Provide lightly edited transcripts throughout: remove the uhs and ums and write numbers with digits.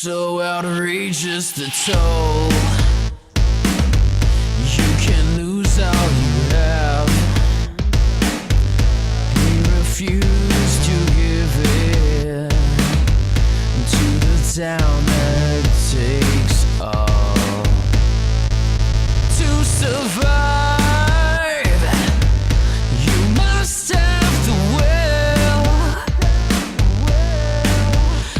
So outrageous the toll. You can lose all you have. We refuse to give in to the town that takes all. To survive, you must have the will.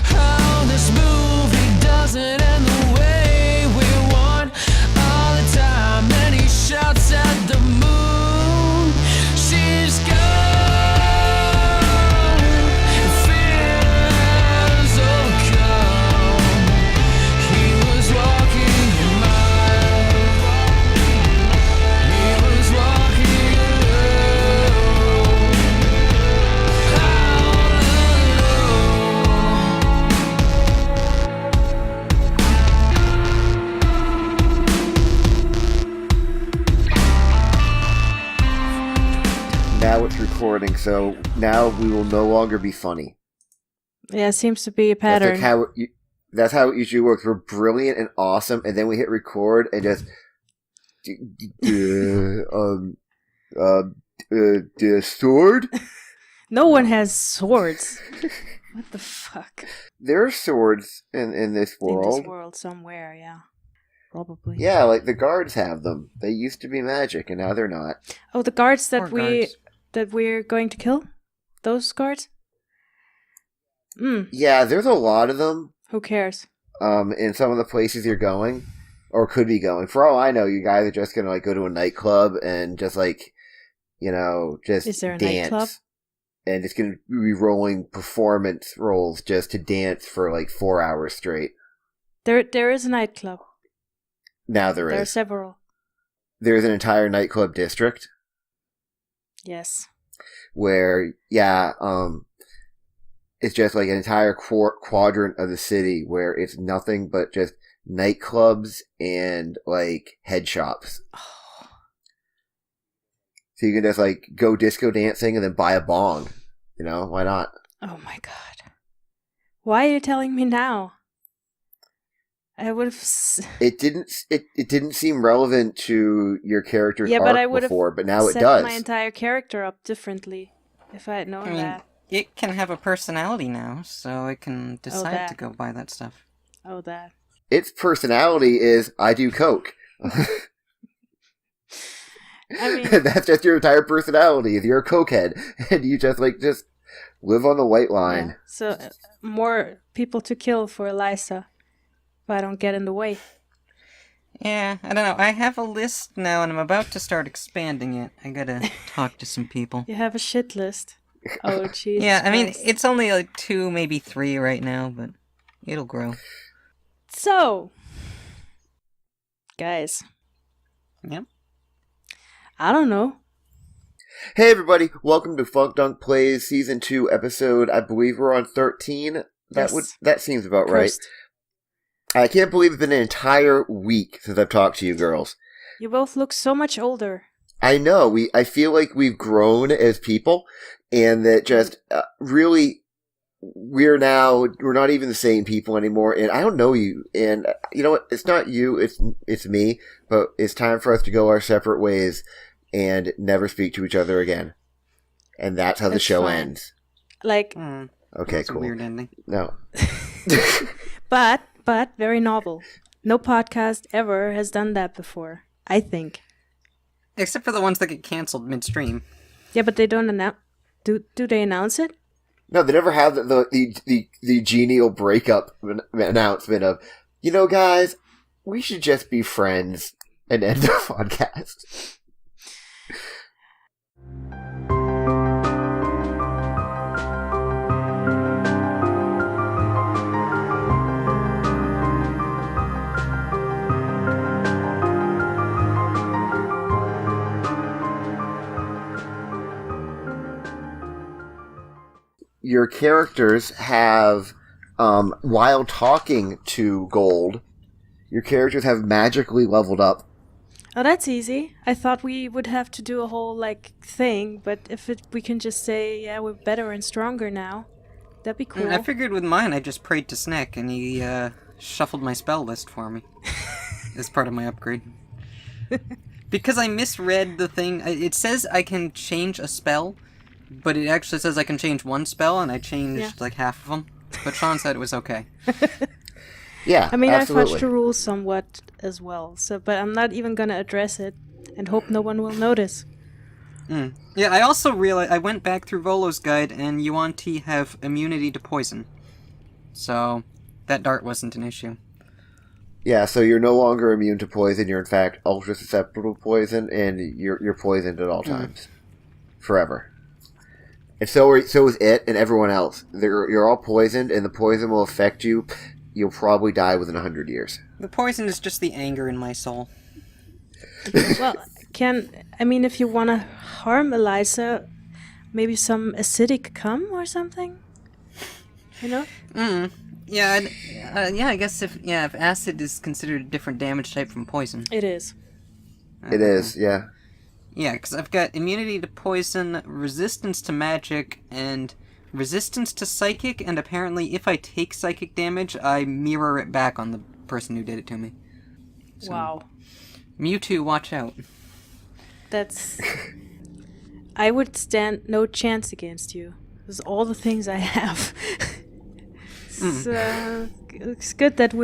How this movie doesn't end the way we want. All the time, and he shouts at the moon. She's gone. Fears overcome. He was walking a mile. He was walking alone. All Now it's recording, so now we will no longer be funny. Yeah, it seems to be a That's pattern. like how that's how it usually works. We're brilliant and awesome, and then we hit record and just the sword. No one has swords. What the fuck? There are swords in this world. In this world somewhere, yeah. Probably. Yeah, like the guards have them. They used to be magic, and now they're not. Oh, the guards Poor guards. that we're going to kill? Those guards? Yeah, there's a lot of them. Who cares? In some of the places you're going, or could be going. For all I know, you guys are just gonna like go to a nightclub and just like, just Is there a dance. nightclub? And it's gonna be rolling performance rolls just to dance for like 4 hours straight. There is a nightclub. Now there There are is. several. There's an entire nightclub district Yes. where, it's just like an entire quadrant of the city where it's nothing but just nightclubs and like head shops. Oh, So you can just like go disco dancing and then buy a bong. Why not? oh my god. Why are you telling me now? I would have... It didn't seem relevant to your character's Yeah, but I arc would have before, but now it set does. my entire character up differently if I had known I mean, that. it can have a personality now, so it can decide that. to go buy that stuff. Oh, that. Its personality is I do coke. I mean, That's just your entire personality. You're a cokehead, and you just live on the white line. yeah. So, more people to kill for Eliza if I don't get in the way. Yeah, I don't know. I have a list now, and I'm about to start expanding it. I gotta talk to some people. You have a shit list. Oh, Jesus Yeah, I mean, Christ. it's only like 2, maybe 3 right now, but it'll grow. So, guys, Yep. I don't know. Hey everybody, welcome to Funk Dunk Plays Season 2 episode, I believe we're on 13. Yes. That seems about right. Cursed. I can't believe it's been an entire week since I've talked to you girls. You both look so much older. I know, I feel like we've grown as people, and that just really, we're not even the same people anymore, and I don't know you, and you know what, it's not you, it's me, but it's time for us to go our separate ways and never speak to each other again. And that's how the That's show fine. ends. Like, Okay, That's cool. a weird ending. No. but very novel. No podcast ever has done that before, I think. Except for the ones that get cancelled midstream. Yeah, but they don't announce. Do they announce it? No, they never have the genial breakup announcement of, guys, we should just be friends and end the podcast. Your characters have, while talking to Gold, your characters have magically leveled up. Oh, that's easy. I thought we would have to do a whole, thing, but we can just say, yeah, we're better and stronger now. That'd be cool. I figured with mine, I just prayed to Snack, and he shuffled my spell list for me as part of my upgrade. Because I misread the thing. It says I can change a spell, but it actually says I can change one spell, and I changed like half of them. But Sean said it was okay. Yeah, I mean, absolutely. I fudged the rules somewhat as well, but I'm not even gonna address it, and hope no one will notice. Yeah, I also realized I went back through Volo's guide, and Yuan Ti have immunity to poison. So that dart wasn't an issue. Yeah, so you're no longer immune to poison. You're in fact ultra susceptible to poison, and you're poisoned at all times, forever. And so is it and everyone else. You're all poisoned, and the poison will affect you. You'll probably die within 100 years. The poison is just the anger in my soul. Well, if you want to harm Eliza, maybe some acidic cum or something? You know? Yeah, I guess if acid is considered a different damage type from poison. It is. It is, yeah. Yeah, because I've got immunity to poison, resistance to magic, and resistance to psychic, and apparently if I take psychic damage, I mirror it back on the person who did it to me. So, Wow. Mewtwo, watch out. That's... I would stand no chance against you. There's all the things I have. So, it's good that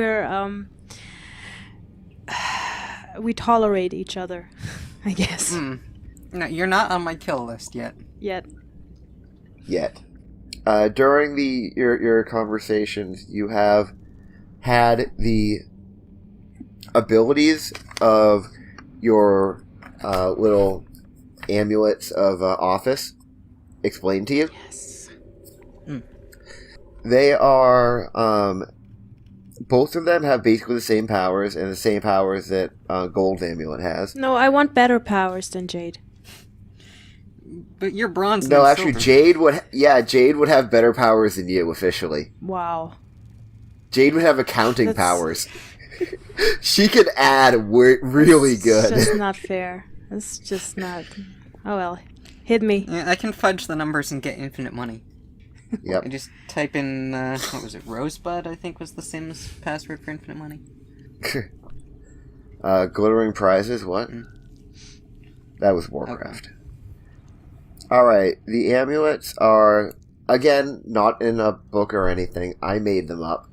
we tolerate each other, I guess. No, you're not on my kill list yet. Yet. During your conversations, you have had the abilities of your little amulets of office explained to you. Yes. They are, both of them have basically the same powers, and the same powers that Gold's amulet has. No, I want better powers than Jade. But you're bronze. No, and actually, silver. Jade would have better powers than you, officially. Wow. Jade would have accounting That's- powers. She could add really good. It's just not fair. It's just not... Oh well. Hit me. Yeah, I can fudge the numbers and get infinite money. Yep. I just type in, what was it, Rosebud, I think was the Sims password for infinite money. Glittering prizes, what? That was Warcraft. Alright, the amulets are, again, not in a book or anything. I made them up.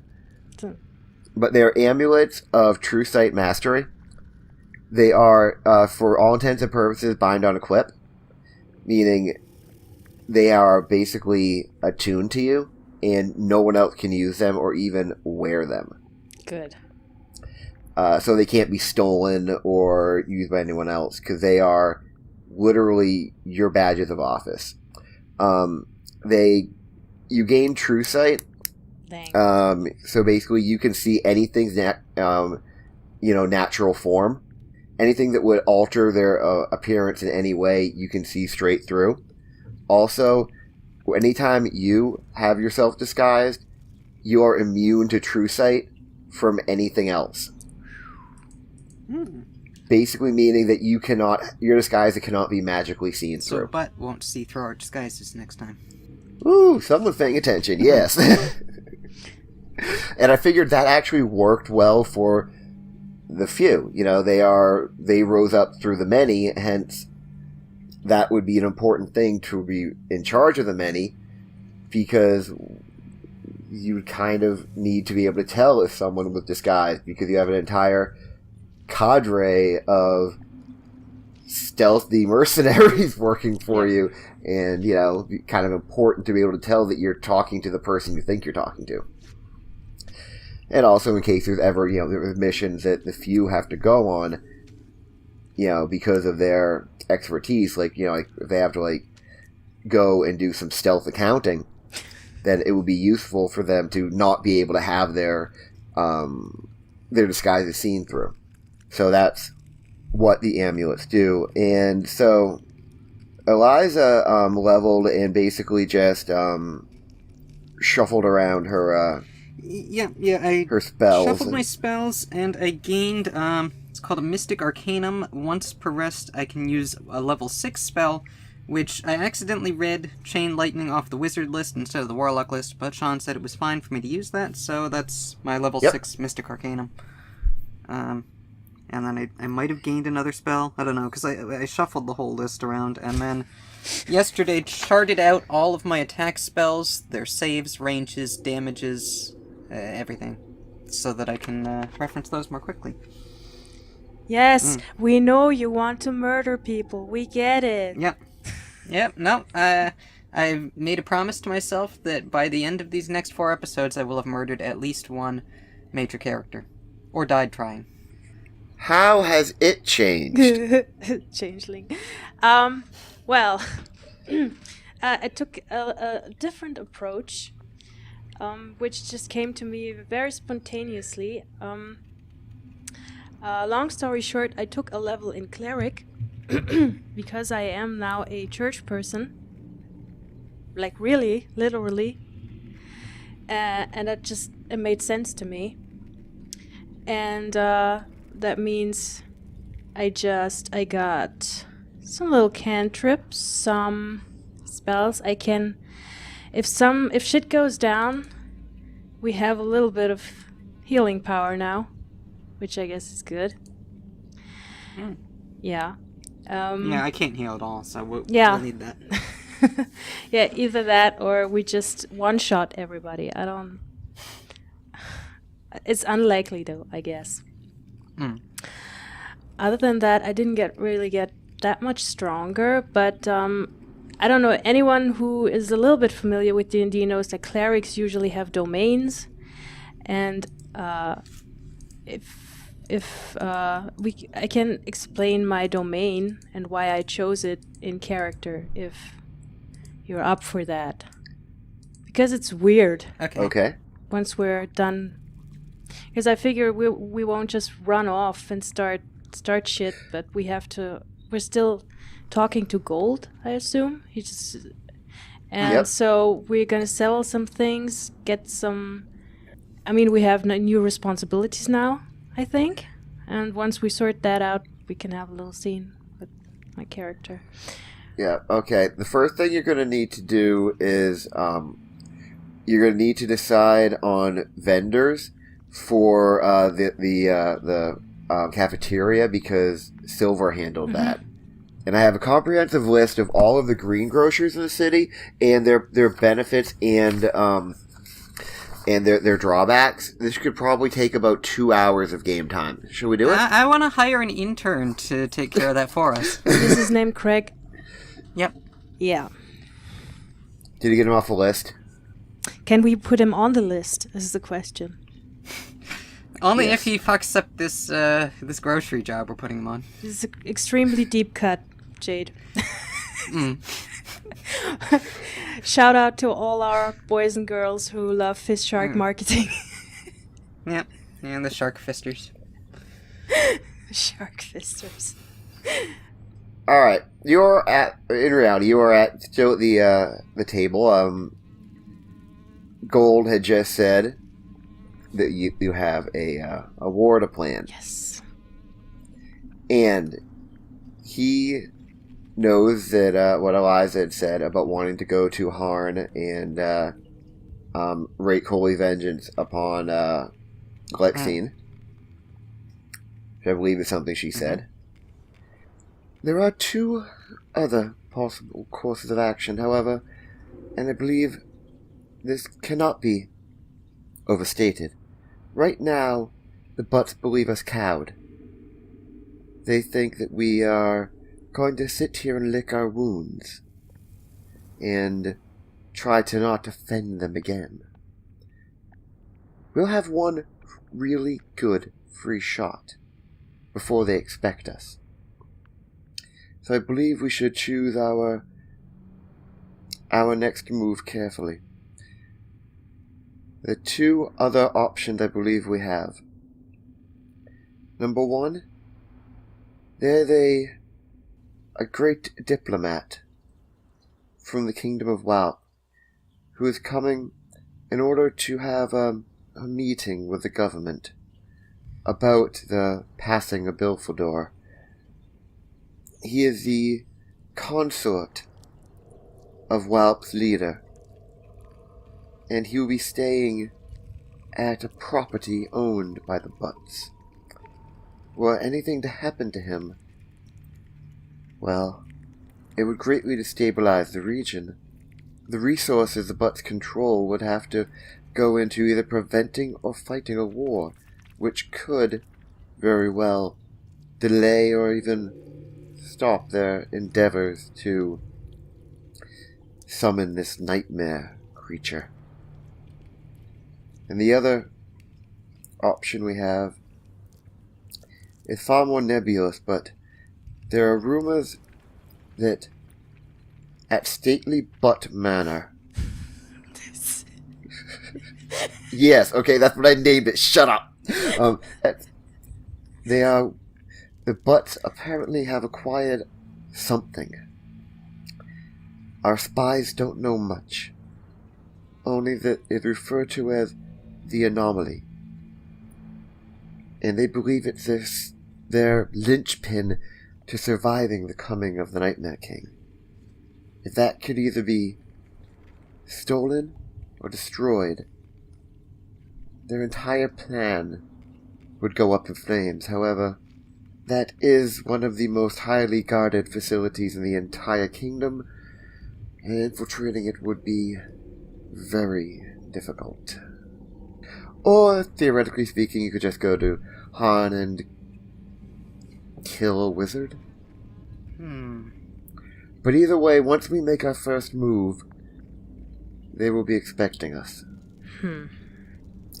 But they're amulets of True Sight Mastery. They are, for all intents and purposes, bind on equip. Meaning, they are basically attuned to you, and no one else can use them or even wear them. Good. So they can't be stolen or used by anyone else, because they are literally your badges of office. You gain True Sight. Thanks. So basically you can see anything's natural form. Anything that would alter their appearance in any way, you can see straight through. Also, anytime you have yourself disguised, you are immune to True Sight from anything else. Basically meaning that your disguise cannot be magically seen So through. Butt won't see through our disguises next time. Ooh, someone's paying attention, yes. And I figured that actually worked well for the few. They rose up through the many, hence that would be an important thing to be in charge of the many, because you kind of need to be able to tell if someone was disguised, because you have an entire cadre of stealthy mercenaries working for you, and kind of important to be able to tell that you're talking to the person you think you're talking to. And also in case there's ever there's missions that the few have to go on, because of their expertise, like if they have to go and do some stealth accounting, then it would be useful for them to not be able to have their disguises seen through. So that's what the amulets do. And so Eliza leveled and basically just shuffled around her her spells. Shuffled my spells, and I gained, it's called a Mystic Arcanum. Once per rest, I can use a level 6 spell which I accidentally read Chain Lightning off the Wizard list instead of the Warlock list, but Sean said it was fine for me to use that, so that's my level 6 Mystic Arcanum. And then I might have gained another spell, I don't know, because I shuffled the whole list around, and then yesterday charted out all of my attack spells, their saves, ranges, damages, everything, so that I can reference those more quickly. Yes, we know you want to murder people. We get it. Yep, no, I've made a promise to myself that by the end of these next 4 episodes I will have murdered at least one major character. Or died trying. How has it changed? Changeling. Well, I took a different approach, which just came to me very spontaneously. Long story short, I took a level in Cleric because I am now a church person. Like really, literally. And it made sense to me. And that means I got some little cantrips, some spells. I can, if shit goes down, we have a little bit of healing power now, which I guess is good. Yeah. Yeah, I can't heal at all, so we'll need that. Yeah, either that or we just one-shot everybody. It's unlikely though, I guess. Other than that, I didn't really get that much stronger, but I don't know, anyone who is a little bit familiar with D&D knows that clerics usually have domains, and I can explain my domain and why I chose it in character if you're up for that. Because it's weird. Okay. Once we're done, because I figure we won't just run off and start shit, but we're still talking to Gold, I assume. So we're gonna sell some things, get some. I mean, we have new responsibilities now, I think, and once we sort that out, we can have a little scene with my character. Yeah. Okay. The first thing you're going to need to do is you're going to need to decide on vendors for the cafeteria, because Silver handled that. And I have a comprehensive list of all of the greengrocers in the city and their benefits and their drawbacks. This could probably take about 2 hours of game time. Should we do it? I want to hire an intern to take care of that for us. Is his name Craig? Yep. Yeah. Did you get him off the list? Can we put him on the list? This is the question. Only if he fucks up this this grocery job we're putting him on. This is an extremely deep cut, Jade. Shout out to all our boys and girls who love Fish Shark marketing. Yeah, and the Shark Fisters. Shark Fisters. All right, in reality, you are at still at the table. Gold had just said that you have a war to plan. Yes. And he knows that what Eliza had said about wanting to go to Harn and wreak holy vengeance upon Glexine, which I believe is something she said. There are 2 other possible courses of action, however, and I believe this cannot be overstated. Right now, the Butts believe us cowed. They think that we are going to sit here and lick our wounds and try to not offend them again. We'll have one really good free shot before they expect us. So I believe we should choose our next move carefully. The 2 other options I believe we have. Number 1, there's a great diplomat from the Kingdom of Walp who is coming in order to have a meeting with the government about the passing of Bilfador. He is the consort of Whelp's leader. And he will be staying at a property owned by the Butts. Were anything to happen to him, well, it would greatly destabilize the region. The resources the Butts control would have to go into either preventing or fighting a war, which could very well delay or even stop their endeavors to summon this nightmare creature. And the other option we have is far more nebulous, but there are rumors that at Stately Butt Manor... Yes, okay, that's what I named it. Shut up! The Butts apparently have acquired something. Our spies don't know much. Only that it's referred to as the anomaly. And they believe it's their linchpin to surviving the coming of the Nightmare King. If that could either be stolen or destroyed, their entire plan would go up in flames. However, that is one of the most highly guarded facilities in the entire kingdom, and infiltrating it would be very difficult. Or, theoretically speaking, you could just go to Han and kill a wizard. But either way, once we make our first move, they will be expecting us.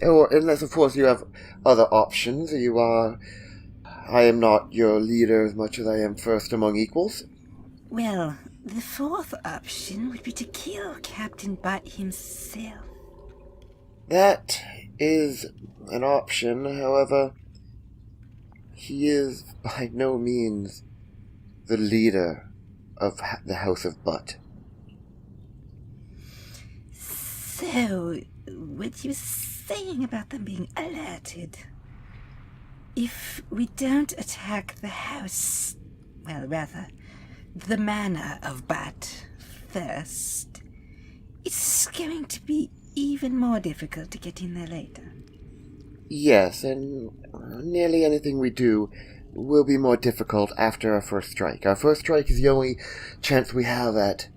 Or, unless, of course, you have other options. I am not your leader as much as I am first among equals. Well, the fourth option would be to kill Captain Butt himself. That is an option, however, he is by no means the leader of the House of Butt. So, what you saying about them being alerted? If we don't attack the house, well, rather, the manor of Butt first, it's going to be even more difficult to get in there later. Yes, and nearly anything we do will be more difficult after our first strike. Our first strike is the only chance we have at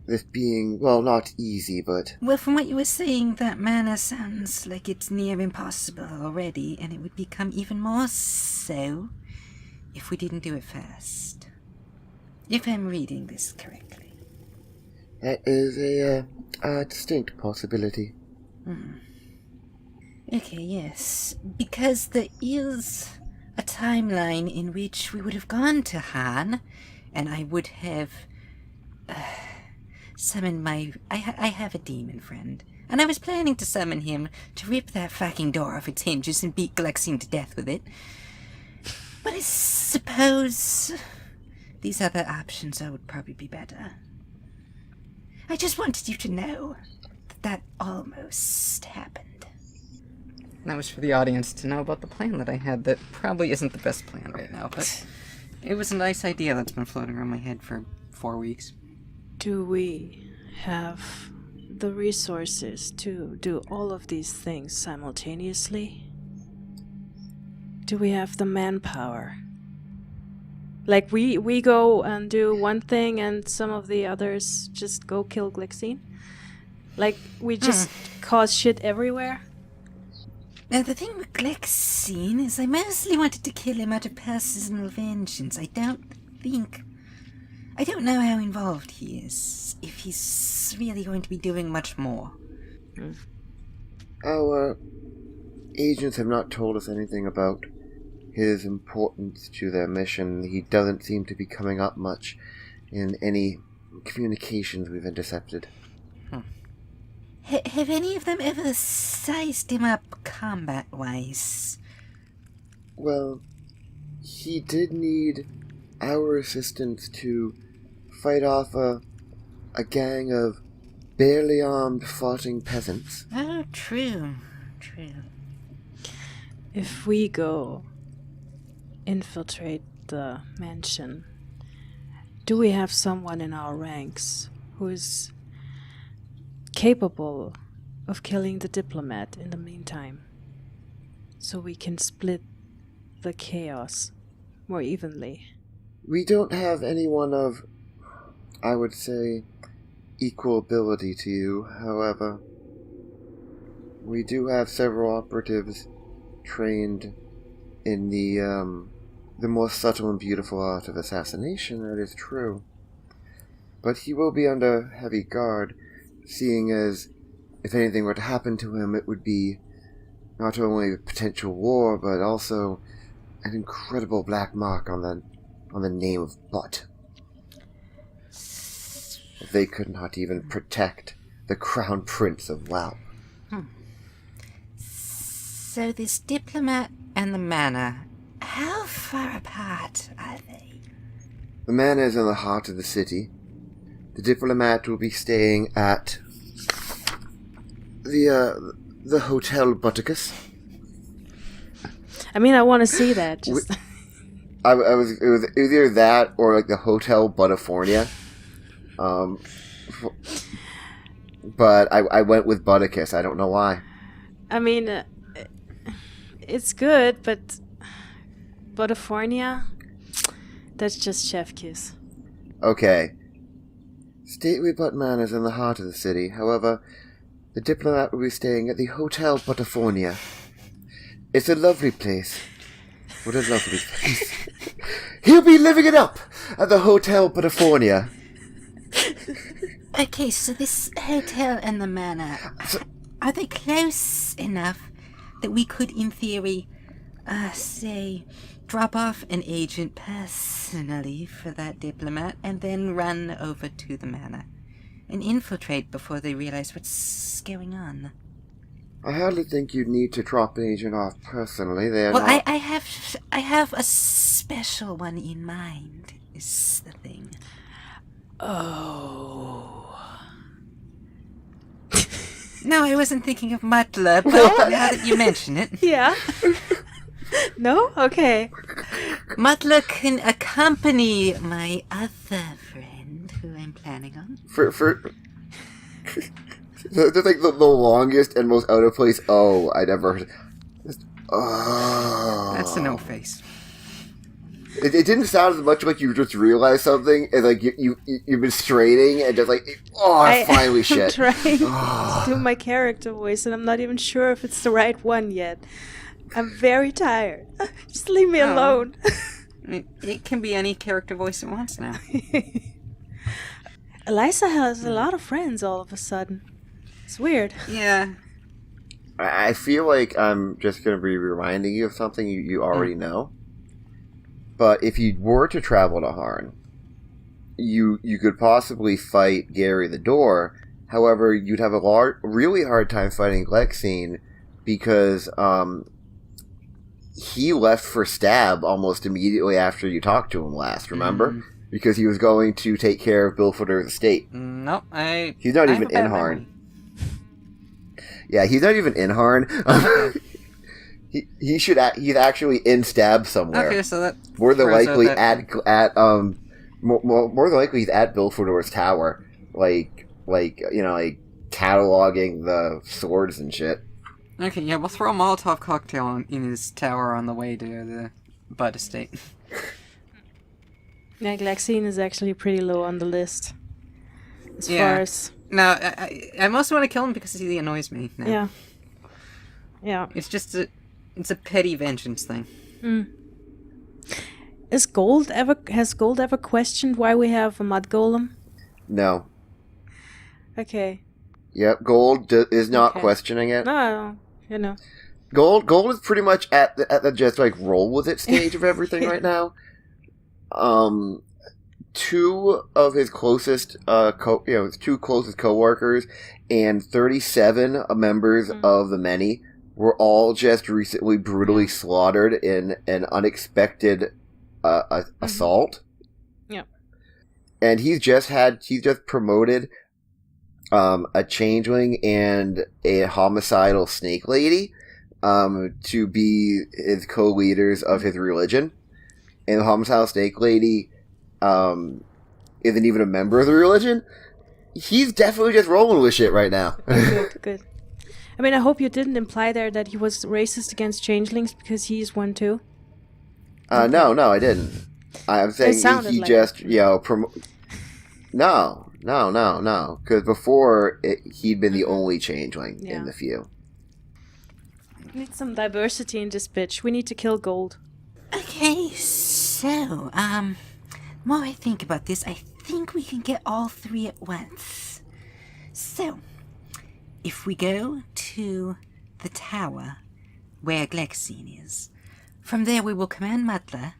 this being, well, not easy, but... Well, from what you were saying, that manor sounds like it's near impossible already, and it would become even more so if we didn't do it first. If I'm reading this correctly. That is a distinct possibility. Okay, yes. Because there is a timeline in which we would have gone to Han, and I would have summoned my... I have a demon friend, and I was planning to summon him to rip that fucking door off its hinges and beat Glexine to death with it. But I suppose these other options would probably be better. I just wanted you to know that almost happened. That was for the audience to know about the plan that I had that probably isn't the best plan right now, but it was a nice idea that's been floating around my head for 4 weeks. Do we have the resources to do all of these things simultaneously? Do we have the manpower? Like, we go and do one thing and some of the others just go kill Glexine? Like, we just cause shit everywhere? Now, the thing with Glexine is I mostly wanted to kill him out of personal vengeance. I don't know how involved he is, if he's really going to be doing much more. Our agents have not told us anything about his importance to their mission. He doesn't seem to be coming up much in any communications we've intercepted. Have any of them ever sized him up combat-wise? Well, he did need our assistance to fight off a gang of barely armed fighting peasants. Oh, true. If we go infiltrate the mansion, do we have someone in our ranks who's capable of killing the diplomat in the meantime, so we can split the chaos more evenly. We don't have anyone of, I would say, equal ability to you, however. We do have several operatives trained in the more subtle and beautiful art of assassination, that is true. But he will be under heavy guard, seeing as if anything were to happen to him, it would be not only a potential war, but also an incredible black mark on the name of Butt. They could not even protect the Crown Prince of WoW. So this diplomat and the manor, how far apart are they? The manor is in the heart of the city. The diplomat will be staying at the Hotel Butticus. I mean, I want to see that. Just It was either that or like the Hotel Buttifornia. But I went with Butticus. I don't know why. I mean, it's good, but Buttifornia, that's just chef kiss. Okay. Stately Butt Manor is in the heart of the city. However, the diplomat will be staying at the Hotel Buttifornia. It's a lovely place. What a lovely place. He'll be living it up at the Hotel Buttifornia. Okay, so this hotel and the manor, are they close enough that we could, in theory, say, drop off an agent personally for that diplomat and then run over to the manor and infiltrate before they realize what's going on? I hardly think you'd need to drop an agent off personally. They're Well, not... I have a special one in mind, is the thing. Oh. No, I wasn't thinking of Mutler, but now that you mention it, Yeah. No? Okay. Mutler can accompany my other friend, who I'm planning on. That's like the longest and most out of place I'd ever heard. Oh. That's a no face. It didn't sound as much like you just realized something as like you've been straining and just like, finally I'm shit. trying to do my character voice, and I'm not even sure if it's the right one yet. I'm very tired. Just leave me Oh. alone. It can be any character voice it wants now. Eliza has a lot of friends all of a sudden. It's weird. Yeah. I feel like I'm just going to be reminding you of something you already know. But if you were to travel to Harn, you could possibly fight Gary the Door. However, you'd have a really hard time fighting Glexine because he left for Stab almost immediately after you talked to him last, remember? Because he was going to take care of Billfooter's estate. Nope, He's not I even have a in bad Harn. memory. Yeah, he's not even in Harn. He's actually in Stab somewhere. Okay, so that More than throws out likely that- more than likely he's at Billfooter's tower, like cataloging the swords and shit. Okay, yeah, we'll throw a Molotov cocktail in his tower on the way to the Bud estate. Yeah, Glexine is actually pretty low on the list. As Yeah. far as... No, I mostly want to kill him because he annoys me now. Yeah. Yeah. It's just it's a petty vengeance thing. Has Gold ever questioned why we have a mud golem? No. Okay. Yep, Gold is not Okay. questioning it. No, you know. Gold is pretty much at the just like roll with it stage of everything right now. Two of his closest his two closest coworkers and 37 members of the Many were all just recently brutally slaughtered in an unexpected assault. Yep. And he's just promoted a changeling and a homicidal snake lady to be his co-leaders of his religion. And the homicidal snake lady isn't even a member of the religion. he's definitely just rolling with shit right now. Good. I mean, I hope you didn't imply there that he was racist against changelings because he's one too. No, I didn't. I'm saying sounded he like just, it. you know, No. Because before, he'd been the only changeling Yeah. in the few. We need some diversity in this bitch. We need to kill gold. Okay, so, the more I think about this, I think we can get all three at once. So, if we go to the tower where Glexine is, from there we will command Mutler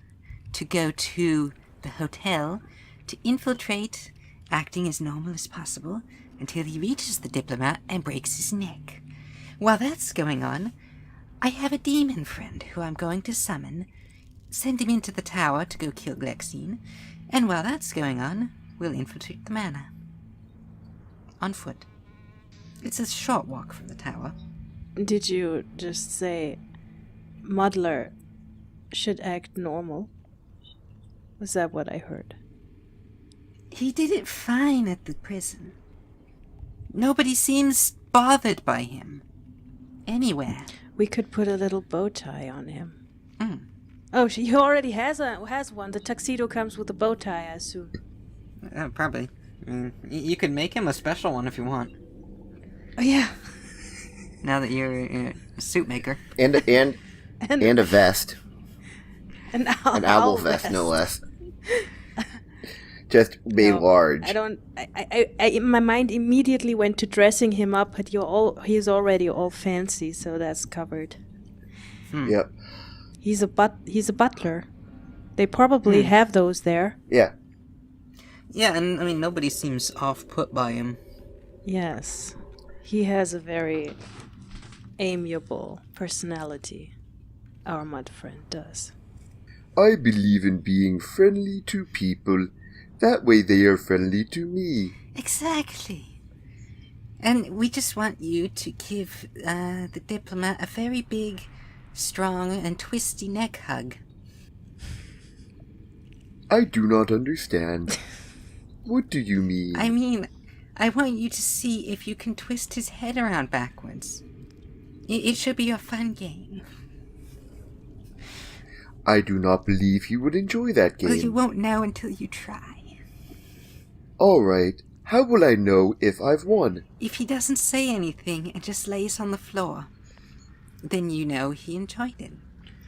to go to the hotel to infiltrate, acting as normal as possible, until he reaches the diplomat and breaks his neck. While that's going on, I have a demon friend who I'm going to summon, send him into the tower to go kill Glexine, and while that's going on, we'll infiltrate the manor. On foot. It's a short walk from the tower. Did you just say Muddler should act normal? Was that what I heard? He did it fine at the prison. Nobody seems bothered by him. Anywhere. We could put a little bow tie on him. Mm. Oh, he already has one. The tuxedo comes with a bow tie, I assume. Probably. I mean, you could make him a special one if you want. Oh yeah. Now that you're a suit maker. And a vest. An owl vest, no less. Just made large. I don't. I my mind immediately went to dressing him up, but he's already all fancy, so that's covered. Yep. He's a butler. They probably have those there. Yeah. Yeah, and I mean, nobody seems off-put by him. Yes, he has a very amiable personality. Our mud friend does. I believe in being friendly to people. That way they are friendly to me. Exactly. And we just want you to give the diplomat a very big, strong, and twisty neck hug. I do not understand. What do you mean? I mean, I want you to see if you can twist his head around backwards. It should be a fun game. I do not believe he would enjoy that game. Well, you won't know until you try. Alright, how will I know if I've won? If he doesn't say anything and just lays on the floor, then you know he enjoyed it.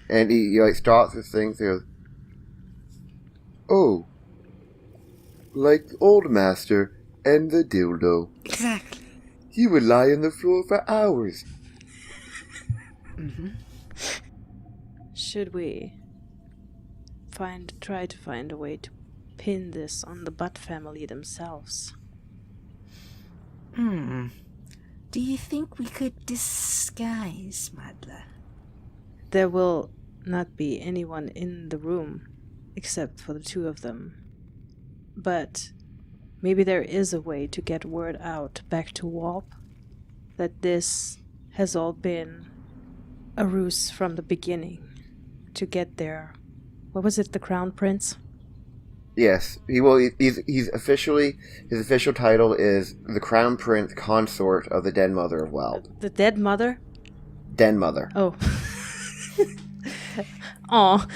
And he like starts with things, he goes, oh, like the old master and the dildo. Exactly. He would lie on the floor for hours. Should we try to find a way to pin this on the Butt family themselves? Do you think we could disguise Muddler? There will not be anyone in the room except for the two of them. But maybe there is a way to get word out back to Warp that this has all been a ruse from the beginning to get there. What was it, the Crown Prince? Yes, he's officially, his official title is the Crown Prince Consort of the Dead Mother of Weld. The dead mother? Den Mother. Oh. Aw.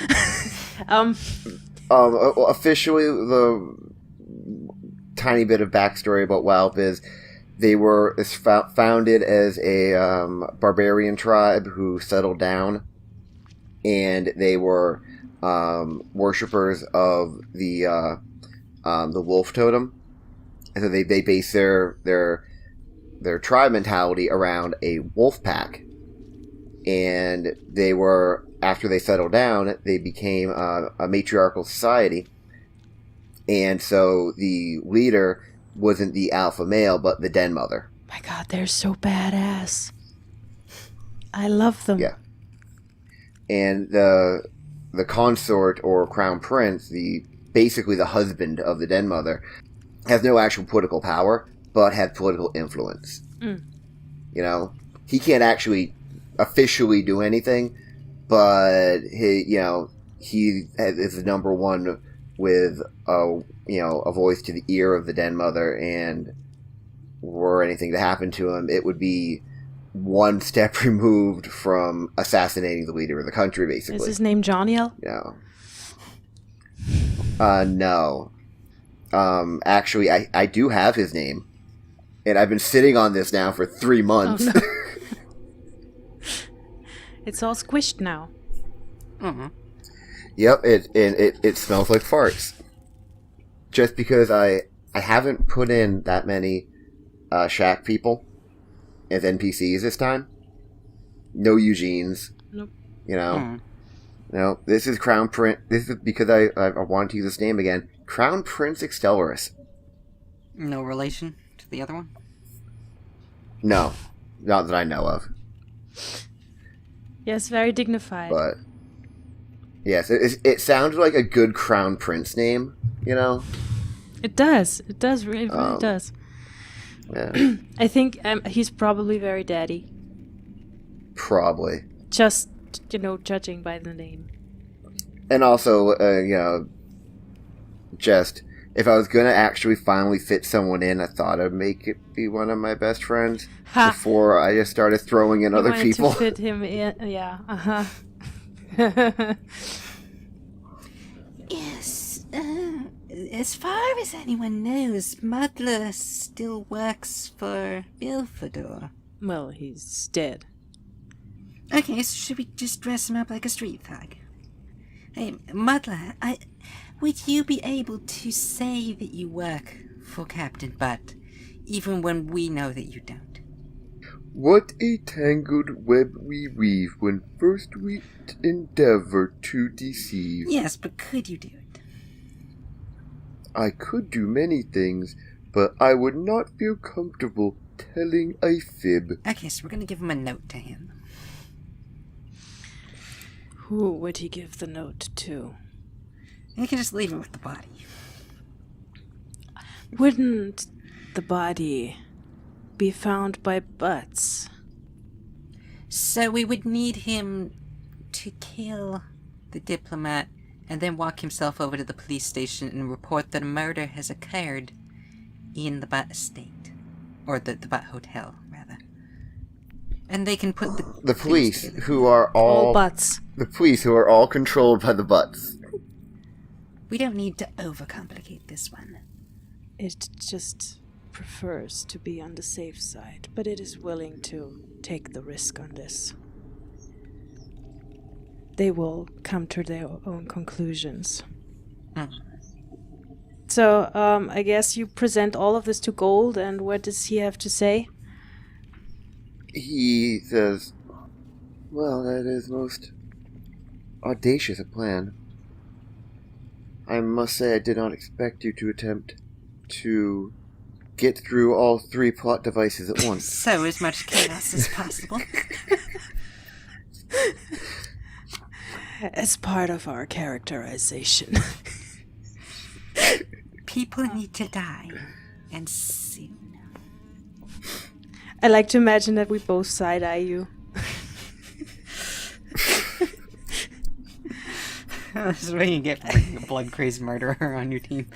Officially, the tiny bit of backstory about Whelp is they were founded as a barbarian tribe who settled down, and they were worshippers of the wolf totem. And so they base their tribe mentality around a wolf pack. And they were, after they settled down, they became a matriarchal society. And so the leader wasn't the alpha male, but the den mother. My god, they're so badass. I love them. Yeah. And the consort, or crown prince, basically the husband of the den mother, has no actual political power, but has political influence. You know? He can't actually officially do anything, but he is the number one with a voice to the ear of the den mother, and were anything to happen to him, it would be one step removed from assassinating the leader of the country, basically. Is his name Joniel? No. Actually, I do have his name. And I've been sitting on this now for 3 months. Oh, no. It's all squished now. Uh-huh. Yep, it smells like farts. Just because I haven't put in that many Shack people as NPCs this time. No Eugenes. Nope. You know. No, this is Crown Prince. This is because I wanted to use this name again. Crown Prince Extellaris. No relation to the other one? No, not that I know of. Yes, very dignified. But yes, it sounds like a good Crown Prince name. You know. It does. It does. Really does. Yeah. I think he's probably very daddy. Probably. Just, judging by the name. And also, just, if I was going to actually finally fit someone in, I thought I'd make it be one of my best friends Ha! before I just started throwing in other people. To fit him in, yeah, uh-huh. Yes, as far as anyone knows, Muddler still works for Bilfador. Well, he's dead. Okay, so should we just dress him up like a street thug? Hey, Muddler, would you be able to say that you work for Captain Butt, even when we know that you don't? What a tangled web we weave when first we endeavor to deceive. Yes, but could you do it? I could do many things, but I would not feel comfortable telling a fib. Okay, so we're gonna give him a note to him. Who would he give the note to? You can just leave it with the body. Wouldn't the body be found by Butts? So we would need him to kill the diplomat and then walk himself over to the police station and report that a murder has occurred in the Butt estate. Or the Butt hotel, rather. And they can put The police, who are All Butts. The police, who are all controlled by the Butts. We don't need to overcomplicate this one. It just prefers to be on the safe side, but it is willing to take the risk on this. They will come to their own conclusions. So, I guess you present all of this to Gold, and what does he have to say? He says, well, that is most audacious a plan. I must say I did not expect you to attempt to get through all 3 plot devices at once. So as much chaos as possible. As part of our characterization. People need to die. And soon. I like to imagine that we both side-eye you. This is what you get for being a blood-crazed murderer on your team.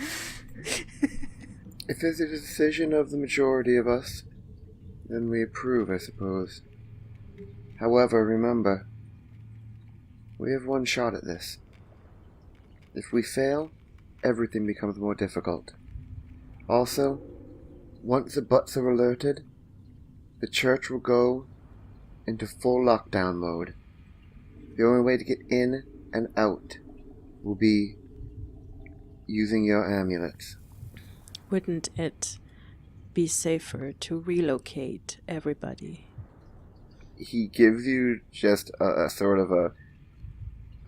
If it is a decision of the majority of us, then we approve, I suppose. However, remember, we have one shot at this. If we fail, everything becomes more difficult. Also, once the Butts are alerted, the church will go into full lockdown mode. The only way to get in and out will be using your amulets. Wouldn't it be safer to relocate everybody? He gives you just a sort of a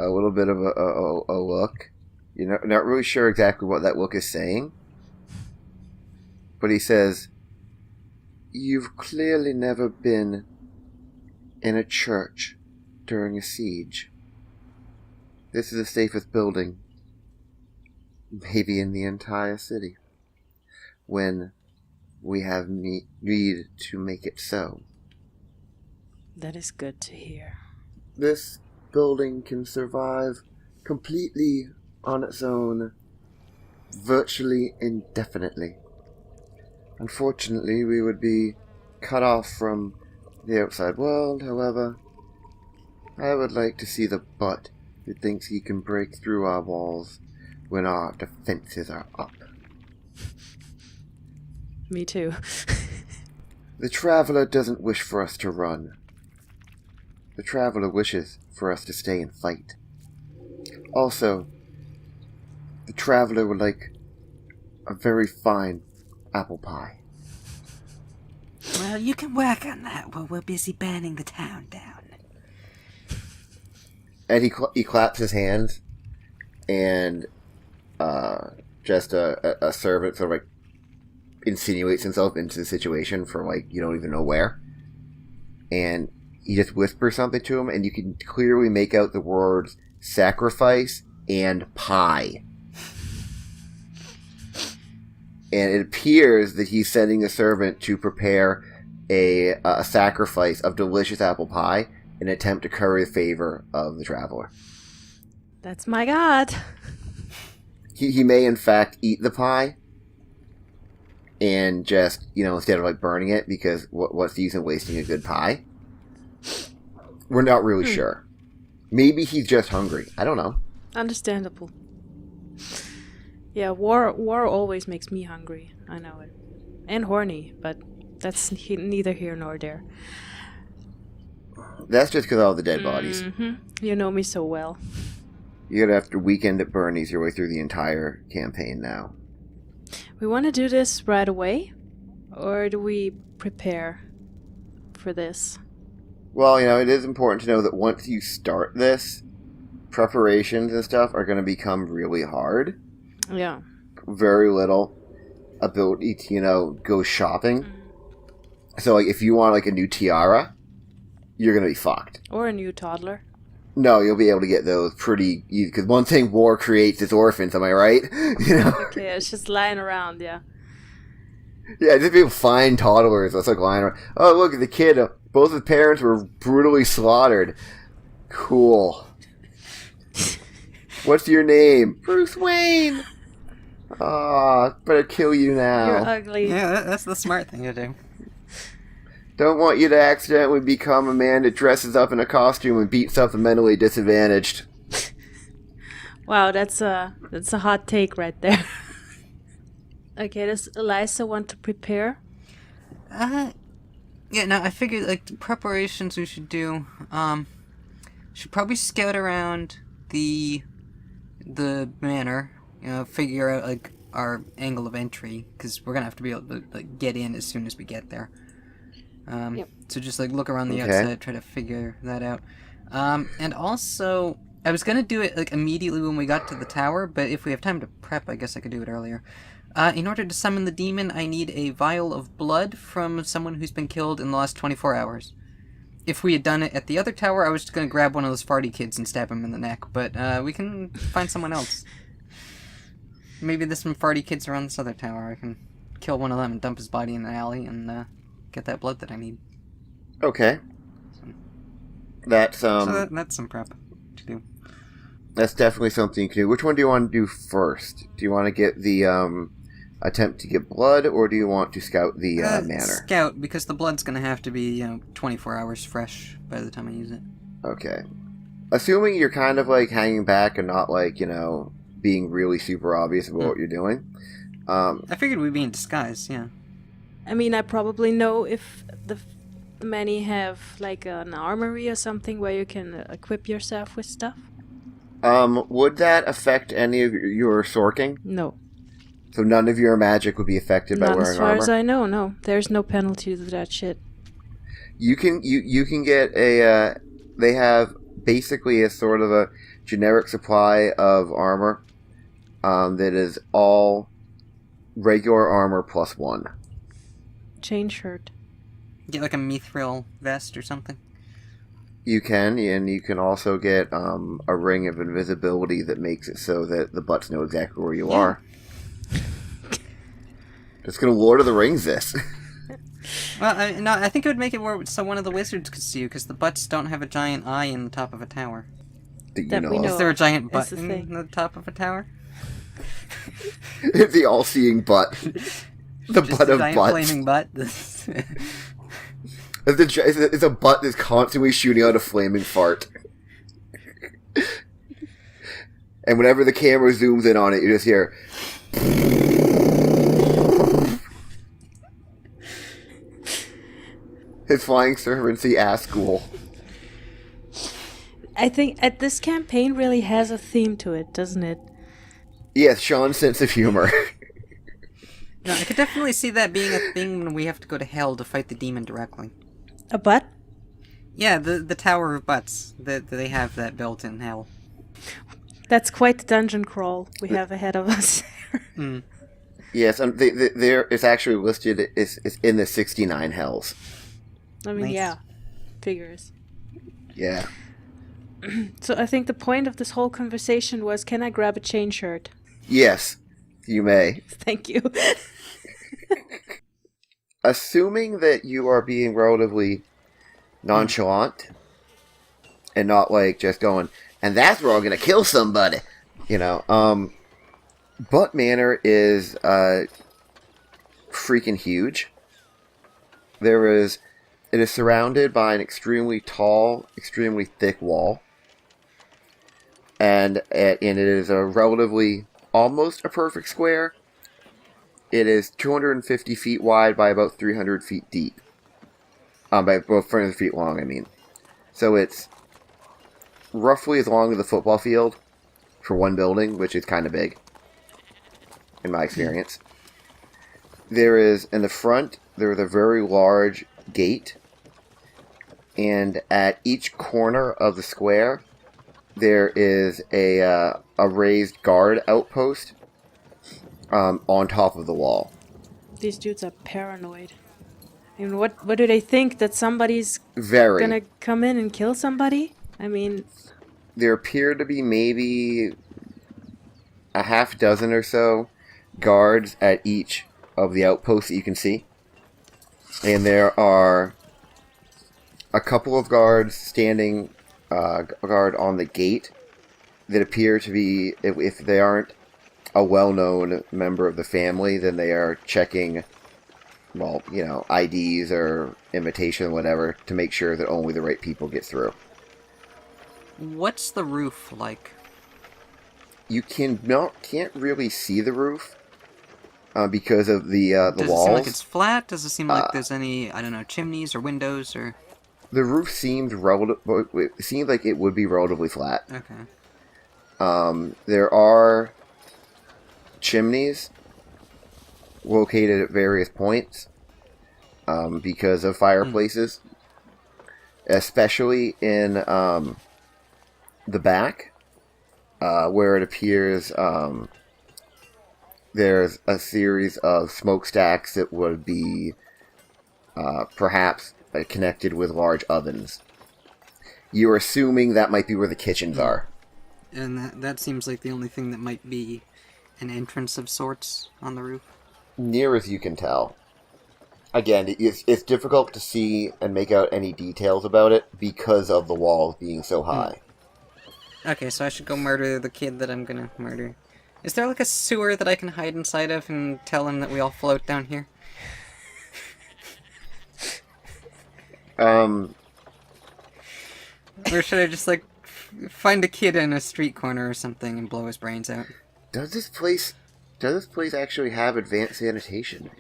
little bit of a look. You're not really sure exactly what that look is saying. But he says, you've clearly never been in a church during a siege. This is the safest building, maybe in the entire city, when we have need to make it so. That is good to hear. This building can survive completely on its own, virtually indefinitely. Unfortunately, we would be cut off from the outside world. However, I would like to see the butt who thinks he can break through our walls when our defenses are up. Me too. The Traveler doesn't wish for us to run. The Traveler wishes for us to stay and fight. Also, the Traveler would like a very fine apple pie. Well, you can work on that while we're busy burning the town down. And he claps his hands, and just a servant sort of like insinuates himself into the situation from like you don't even know where, and he just whispers something to him, and you can clearly make out the words sacrifice and pie. And it appears that he's sending a servant to prepare a sacrifice of delicious apple pie in an attempt to curry the favor of the Traveler. That's my god. He may in fact eat the pie and just, instead of like burning it, because what's the use in wasting a good pie? We're not really sure. Maybe he's just hungry. I don't know. Understandable. Yeah, war always makes me hungry. I know it. And horny, but that's neither here nor there. That's just because of all the dead bodies. Mm-hmm. You know me so well. You're gonna have to weekend at Bernie's your way through the entire campaign now. We want to do this right away? Or do we prepare for this? Well, it is important to know that once you start this, preparations and stuff are going to become really hard. Yeah. Very little ability to, go shopping. So, like, if you want, like, a new tiara, you're going to be fucked. Or a new toddler. No, you'll be able to get those pretty easy. Because one thing war creates is orphans, am I right? Okay, it's just lying around, yeah. Yeah, just people find toddlers that's like lying around. Oh, look at the kid. Both his parents were brutally slaughtered. Cool. What's your name? Bruce Wayne. Ah, better kill you now. You're ugly. Yeah, that's the smart thing to do. Don't want you to accidentally become a man that dresses up in a costume and beats up the mentally disadvantaged. Wow, that's a hot take right there. Okay, does Eliza want to prepare? Yeah, no, I figured, like, the preparations we should do, should probably scout around the manor, figure out, like, our angle of entry, because we're gonna have to be able to, like, get in as soon as we get there. Yep. So just, like, look around the outside, try to figure that out. And also, I was gonna do it, like, immediately when we got to the tower, but if we have time to prep, I guess I could do it earlier. In order to summon the demon, I need a vial of blood from someone who's been killed in the last 24 hours. If we had done it at the other tower, I was just going to grab one of those farty kids and stab him in the neck, but we can find someone else. Maybe there's some farty kids around this other tower. I can kill one of them and dump his body in an alley and get that blood that I need. Okay. That's So that's some prep to do. That's definitely something you can do. Which one do you want to do first? Do you want to get the attempt to get blood, or do you want to scout the manor? Scout, because the blood's gonna have to be 24 hours fresh by the time I use it. Okay. Assuming you're kind of like hanging back and not like being really super obvious about what you're doing. I figured we'd be in disguise. Yeah. I mean, I probably know if the many have like an armory or something where you can equip yourself with stuff. Would that affect any of your sorking? No. So none of your magic would be affected by Not wearing as far armor? as I know, no. There's no penalty to that shit. You can get a they have basically a sort of a generic supply of armor that is all regular armor plus 1. Chain shirt. Get like a mithril vest or something. You can, and you can also get a ring of invisibility that makes it so that the butts know exactly where you are. It's gonna Lord of the Rings this. Well, I think it would make it where so one of the wizards could see you, because the butts don't have a giant eye in the top of a tower. That we know Is there a giant That's butt the in thing. the top of a tower? The all-seeing butt. The Just butt a of giant butts. flaming butt. It's a butt that's constantly shooting out a flaming fart. And whenever the camera zooms in on it, you just hear... His flying servancy ass ghoul. I think this campaign really has a theme to it, doesn't it? Yes, Sean's sense of humor. No, I could definitely see that being a thing when we have to go to hell to fight the demon directly. A butt? Yeah, the Tower of Butts. They have that built in hell. That's quite the dungeon crawl we have ahead of us. Yes, it's actually listed. It's in the 69 hells. I mean, Nice. yeah. Figures. Yeah. So I think the point of this whole conversation was, can I grab a chain shirt? Yes, you may. Thank you. Assuming that you are being relatively nonchalant and not like just going, and that's where I'm going to kill somebody. You know, Butt Manor is freaking huge. It is surrounded by an extremely tall, extremely thick wall. And it is a relatively, almost a perfect square. It is 250 feet wide by about 300 feet deep. By about 300 feet long, I mean. So it's roughly as long as the football field for one building, which is kind of big, in my experience. There is, in the front, there is a very large gate. And at each corner of the square, there is a raised guard outpost on top of the wall. These dudes are paranoid. I mean, what do they think? That somebody's Very. gonna come in and kill somebody? I mean... There appear to be maybe a half dozen or so guards at each of the outposts that you can see. And there are a couple of guards standing guard on the gate that appear to be, if they aren't a well-known member of the family, then they are checking, well, you know, IDs or invitation, whatever, to make sure that only the right people get through. What's the roof like? You can't really see the roof because of the Does it walls. seem like it's flat? Does it seem like there's any, I don't know, chimneys or windows or... The roof seemed it seemed like it would be relatively flat. Okay. There are chimneys located at various points because of fireplaces, especially in the back, where it appears there's a series of smokestacks that would be perhaps connected with large ovens. You're assuming that might be where the kitchens are. And that seems like the only thing that might be an entrance of sorts on the roof. Near as you can tell. Again, it's difficult to see and make out any details about it because of the walls being so high. Okay, so I should go murder the kid that I'm gonna murder. Is there like a sewer that I can hide inside of and tell him that we all float down here? Or should I just like find a kid in a street corner or something and blow his brains out? Does this place actually have advanced sanitation?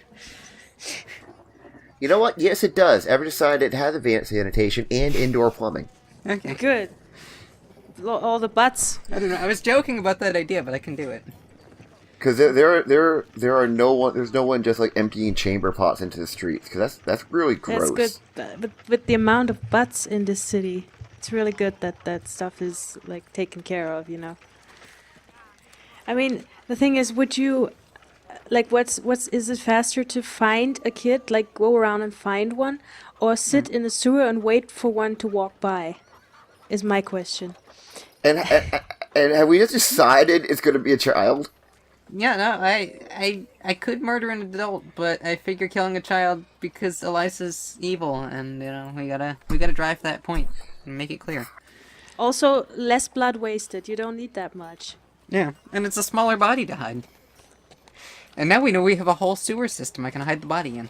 You know what? Yes, it does. Ever decided it has advanced sanitation and indoor plumbing. Okay. Good. All the butts. I don't know. I was joking about that idea, but I can do it. Because there's no one just like emptying chamber pots into the streets. Because that's really gross. That's good. But with the amount of butts in this city, it's really good that stuff is like taken care of, you know. I mean, the thing is, would you like is it faster to find a kid, like go around and find one, or sit in the sewer and wait for one to walk by? Is my question. And have we just decided it's going to be a child? Yeah, no, I could murder an adult, but I figure killing a child because Elisa's evil, and you know we gotta drive that point and make it clear. Also, less blood wasted. You don't need that much. Yeah, and it's a smaller body to hide. And now we know we have a whole sewer system I can hide the body in.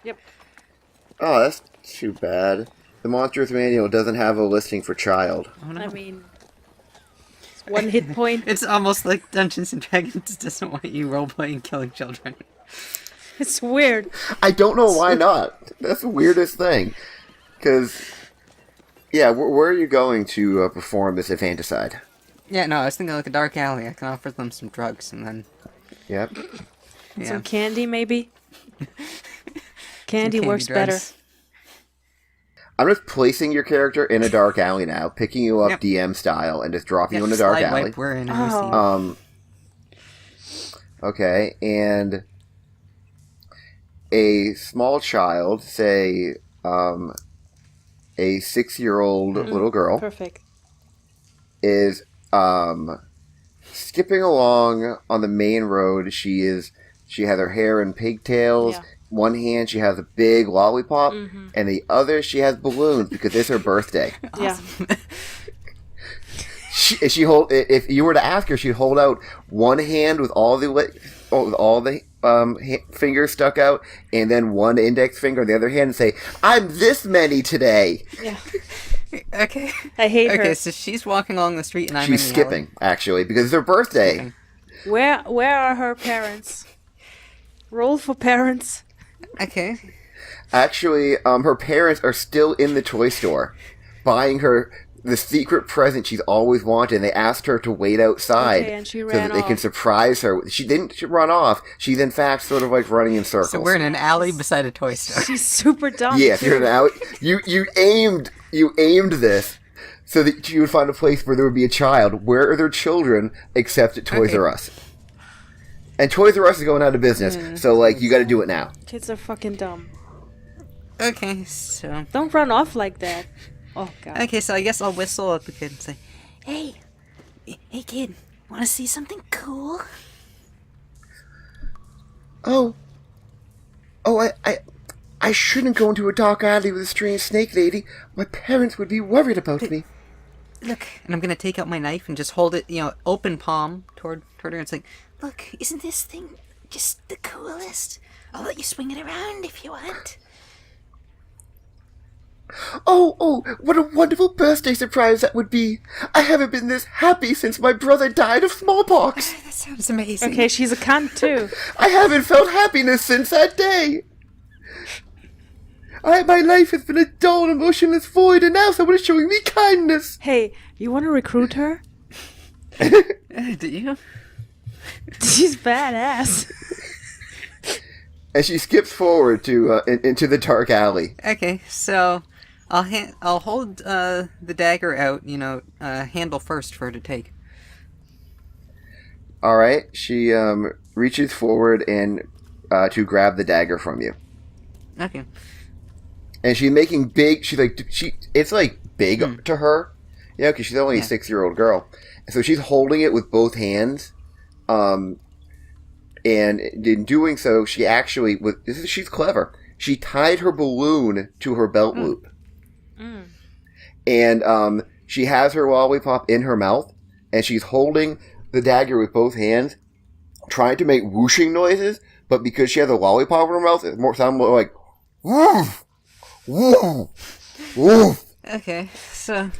Yep. Oh, that's too bad. The Monsters Manual doesn't have a listing for child. Oh no. I mean, it's one hit point. It's almost like Dungeons and Dragons doesn't want you roleplaying killing children. It's weird. I don't know why not. That's the weirdest thing. Because, yeah, where are you going to perform this infanticide? Yeah, no, I was thinking like a dark alley. I can offer them some drugs and then... Yep. Yeah. Some candy, maybe? Candy Some works drugs. better. I'm just placing your character in a dark alley now, picking you up Yep. DM style, and just dropping Yeah, you in a dark slide alley. wipe, we're in a new Oh. scene. Okay, and a small child, say, a 6-year-old little girl, Perfect. is skipping along on the main road. She has her hair in pigtails. Yeah. One hand she has a big lollipop, and the other she has balloons because it's her birthday. Yeah. If you were to ask her, she'd hold out one hand with all the fingers stuck out, and then one index finger on the other hand, and say, "I'm this many today." Yeah. Okay. I hate her. Okay, so she's walking along the street and I'm She's in the alley. skipping actually because it's her birthday. Okay. Where are her parents? Roll for parents. Okay. Actually, her parents are still in the toy store, buying her the secret present she's always wanted. And they asked her to wait outside Okay, and she so ran that they can off. surprise her. She didn't run off. She's in fact sort of like running in circles. So we're in an alley beside a toy store. She's super dumb. Yes, too. you're now. You aimed this so that you would find a place where there would be a child. Where are there children except at Toys Okay. R Us? And Toys R Us is going out of business, so like you got to do it now. Kids are fucking dumb. Okay, so... Don't run off like that. Oh god. Okay, so I guess I'll whistle at the kid and say, Hey, hey kid, wanna see something cool? Oh, I shouldn't go into a dark alley with a strange snake lady. My parents would be worried about me. look, and I'm gonna take out my knife and just hold it, open palm toward her and say, Look, isn't this thing just the coolest? I'll let you swing it around if you want. Oh, what a wonderful birthday surprise that would be. I haven't been this happy since my brother died of smallpox. that sounds amazing. Okay, she's a cunt too. I haven't felt happiness since that day. My life has been a dull, emotionless void, and now someone is showing me kindness. Hey, you want to recruit her? Do you? She's badass. And she skips forward to into the dark alley. Okay, so I'll hold the dagger out, handle first for her to take. All right, she reaches forward and to grab the dagger from you, Okay. and she's making big. It's like big to her, because she's only a 6-year-old girl, and so she's holding it with both hands. And in doing so, she actually she's clever. She tied her balloon to her belt loop, and she has her lollipop in her mouth, and she's holding the dagger with both hands, trying to make whooshing noises. But because she has a lollipop in her mouth, it sounds more like woof, woof, woof. Okay, so...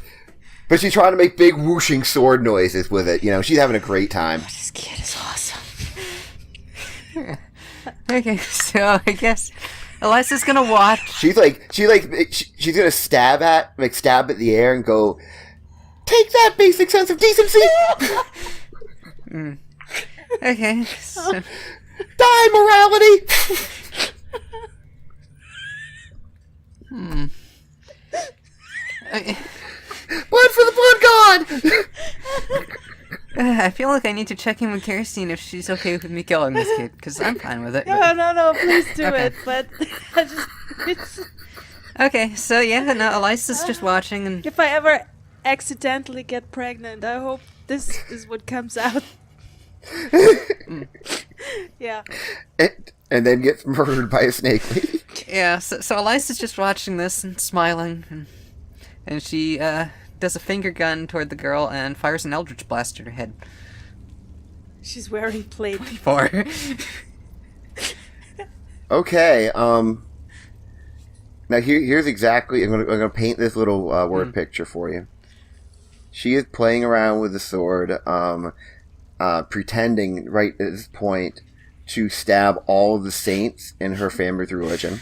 But she's trying to make big whooshing sword noises with it. She's having a great time. This kid is awesome. Okay, so I guess Eliza's gonna watch. She's gonna stab at the air and go, "Take that, basic sense of decency! Okay, so... Die, morality!" Blood for the blood god! I feel like I need to check in with Kirstine if she's okay with me killing this kid, because I'm fine with it. but- No, please do Okay. it. But I just, it's, Okay, so yeah, no, Eliza's just watching, and if I ever accidentally get pregnant, I hope this is what comes out. Yeah. And then gets murdered by a snake lady. yeah, so Eliza's just watching this and smiling, and she does a finger gun toward the girl and fires an eldritch blast at her head. She's wearing plate. 4. Okay. Now here's exactly. I'm gonna paint this little word picture for you. She is playing around with the sword, pretending right at this point to stab all of the saints in her family's religion.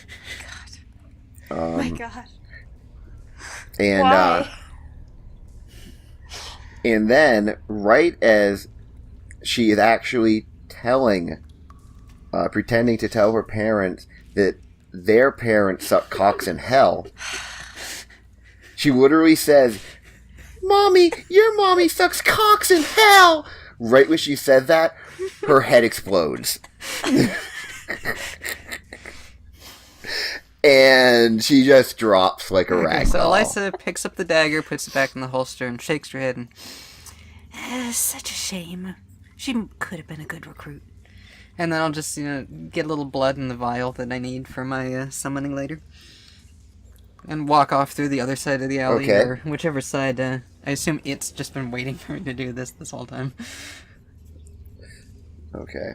God. My God. And Why? and then right as she is actually pretending to tell her parents that their parents suck cocks in hell, she literally says, "Mommy, your mommy sucks cocks in hell." Right when she said that, her head explodes. And she just drops like a rag So doll. Eliza picks up the dagger, puts it back in the holster, and shakes her head. And Such a shame. She could have been a good recruit. then I'll just, get a little blood in the vial that I need for my summoning later. And walk off through the other side of the alley, Okay. or whichever side. I assume it's just been waiting for me to do this whole time. Okay.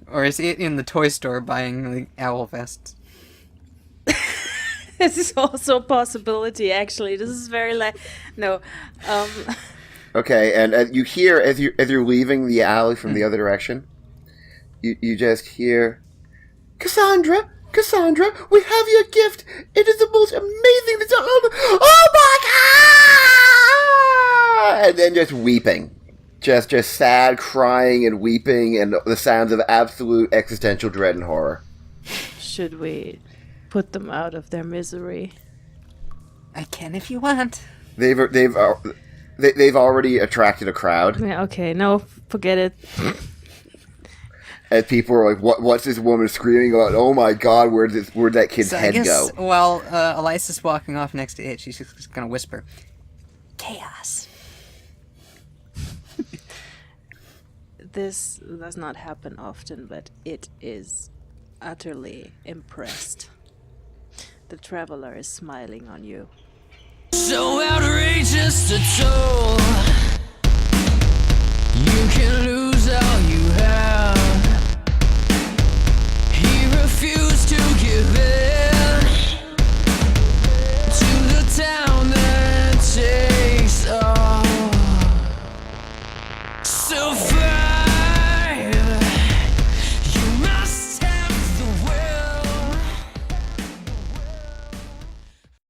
Or is it in the toy store buying the owl vests? This is also a possibility, actually. This is very no. Okay, and you hear as you're leaving the alley from the other direction, you just hear, Cassandra, we have your gift. It is the most amazing thing. Oh my God! And then just weeping, just sad crying and weeping, and the sounds of absolute existential dread and horror. Should we put them out of their misery? I can if you want. They've already attracted a crowd. Yeah, okay, no, forget it. And people are like, what's this woman screaming about? Oh my God, where'd that kid's So I head guess go? while Eliza's walking off next to it, she's just gonna whisper, Chaos. This does not happen often, but it is utterly impressed. The traveler is smiling on you. So outrageous to toll. You can lose